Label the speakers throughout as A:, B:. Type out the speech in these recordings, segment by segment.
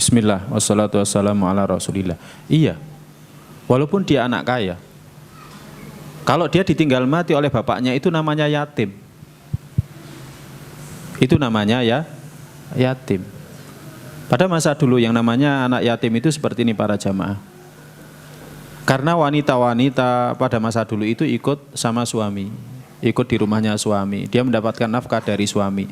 A: Bismillah, wassalatu wassalamu ala rasulillah. Iya, walaupun dia anak kaya, kalau dia ditinggal mati oleh bapaknya itu namanya yatim. Itu namanya ya yatim. Pada masa dulu yang namanya anak yatim itu seperti ini para jamaah. Karena wanita-wanita pada masa dulu itu ikut sama suami, ikut di rumahnya suami, dia mendapatkan nafkah dari suami.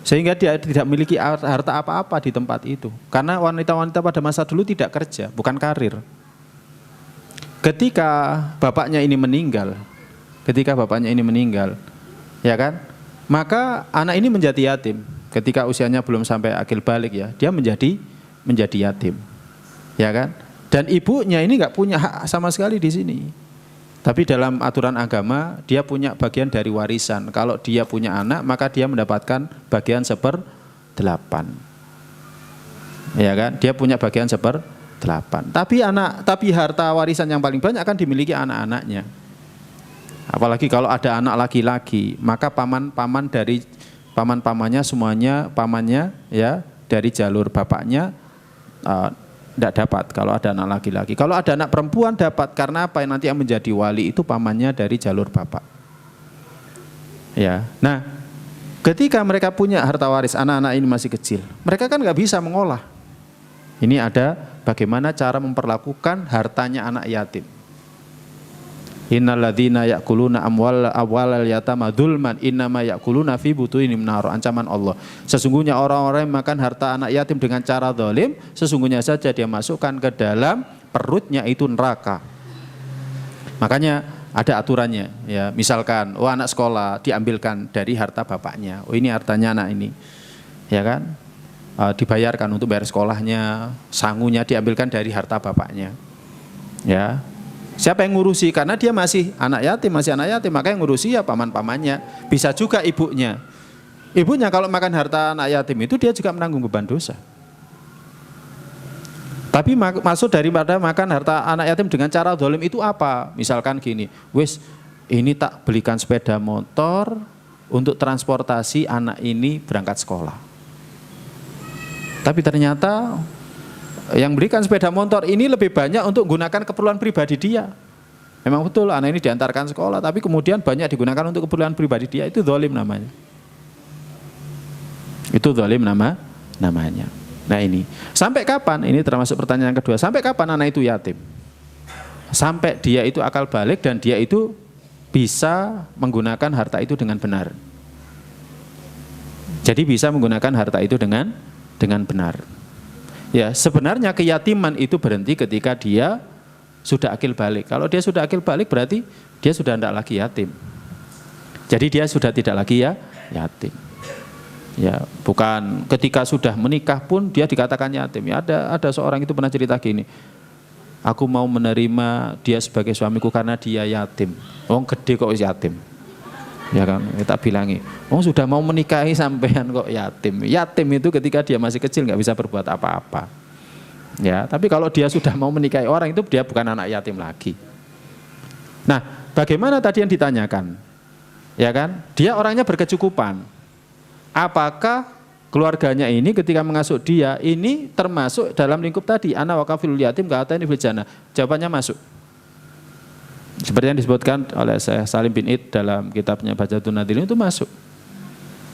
A: Sehingga dia tidak memiliki harta apa-apa di tempat itu. Karena wanita-wanita pada masa dulu tidak kerja, bukan karir. Ketika bapaknya ini meninggal, ya kan? Maka anak ini menjadi yatim. Ketika usianya belum sampai akil balik ya, dia menjadi yatim. Ya kan? Dan ibunya ini nggak punya hak sama sekali di sini. Tapi dalam aturan agama dia punya bagian dari warisan. Kalau dia punya anak maka dia mendapatkan bagian 1/8. Ya kan? Dia punya bagian 1/8. Tapi harta warisan yang paling banyak akan dimiliki anak-anaknya. Apalagi kalau ada anak laki-laki, maka paman-pamannya semuanya pamannya ya dari jalur bapaknya tidak dapat kalau ada anak laki-laki. Kalau ada anak perempuan dapat, karena apa? Nanti yang menjadi wali itu pamannya dari jalur bapak. Ya, nah ketika mereka punya harta waris, anak-anak ini masih kecil, mereka kan nggak bisa mengolah. Ini ada bagaimana cara memperlakukan hartanya anak yatim. Innalladzina ya'kuluna amwalal yatama dzulman innama ya'kuluna fi butunihim nar. Ancaman Allah. Sesungguhnya orang-orang yang makan harta anak yatim dengan cara zalim, sesungguhnya saja dia masukkan ke dalam perutnya itu neraka. Makanya ada aturannya ya. Misalkan anak sekolah diambilkan dari harta bapaknya. Ini hartanya anak ini. Ya kan? Dibayarkan untuk bayar sekolahnya, sangunya diambilkan dari harta bapaknya. Ya. Siapa yang ngurusi? Karena dia masih anak yatim, maka yang ngurusi ya paman-pamannya. Bisa juga ibunya. Ibunya kalau makan harta anak yatim itu dia juga menanggung beban dosa. Tapi maksud daripada makan harta anak yatim dengan cara zalim itu apa? Misalkan gini, wis ini tak belikan sepeda motor untuk transportasi anak ini berangkat sekolah. Tapi ternyata yang berikan sepeda motor ini lebih banyak untuk gunakan keperluan pribadi dia. Memang betul anak ini diantarkan sekolah, tapi kemudian banyak digunakan untuk keperluan pribadi dia, itu zalim namanya. Itu zalim namanya. Nah ini, sampai kapan? Ini termasuk pertanyaan yang kedua. Sampai kapan anak itu yatim? Sampai dia itu akal balik dan dia itu bisa menggunakan harta itu dengan benar. Jadi bisa menggunakan harta itu dengan benar. Ya, sebenarnya keyatiman itu berhenti ketika dia sudah akil balik. Kalau dia sudah akil balik berarti dia sudah tidak lagi yatim. Jadi dia sudah tidak lagi yatim. Ya, bukan ketika sudah menikah pun dia dikatakan yatim. Ya, ada seorang itu pernah cerita gini. Aku mau menerima dia sebagai suamiku karena dia yatim. Wong gede kok yatim. Ya kan, kita bilangi, sudah mau menikahi sampean kok yatim. Yatim itu ketika dia masih kecil nggak bisa berbuat apa-apa. Ya, tapi kalau dia sudah mau menikahi orang itu dia bukan anak yatim lagi. Nah, bagaimana tadi yang ditanyakan? Ya kan, dia orangnya berkecukupan. Apakah keluarganya ini ketika mengasuh dia ini termasuk dalam lingkup tadi ana wa kafilul yatim ka'atani fil jannah? Jawabannya masuk. Seperti yang disebutkan oleh Syekh Salim bin Id dalam kitabnya Bahjatun Nadhir itu masuk.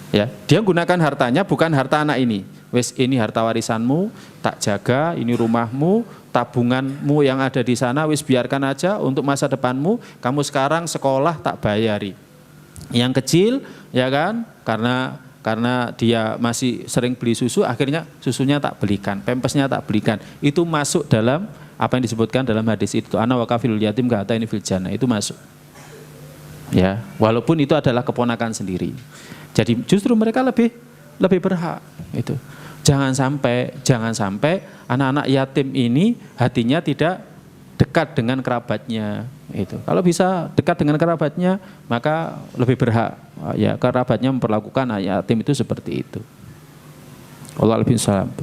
A: Ya, dia gunakan hartanya bukan harta anak ini. Wes ini harta warisanmu, tak jaga, ini rumahmu, tabunganmu yang ada di sana, wes biarkan aja untuk masa depanmu. Kamu sekarang sekolah tak bayari. Yang kecil, ya kan? Karena dia masih sering beli susu, akhirnya susunya tak belikan, pampasnya tak belikan. Itu masuk dalam apa yang disebutkan dalam hadis itu, ana wa kafilul yatim ka'atani fil jannah, itu masuk. Ya, walaupun itu adalah keponakan sendiri. Jadi justru mereka lebih berhak itu. Jangan sampai anak-anak yatim ini hatinya tidak dekat dengan kerabatnya itu. Kalau bisa dekat dengan kerabatnya, maka lebih berhak ya kerabatnya memperlakukan anak yatim itu seperti itu. Wallahu a'lam bishawab.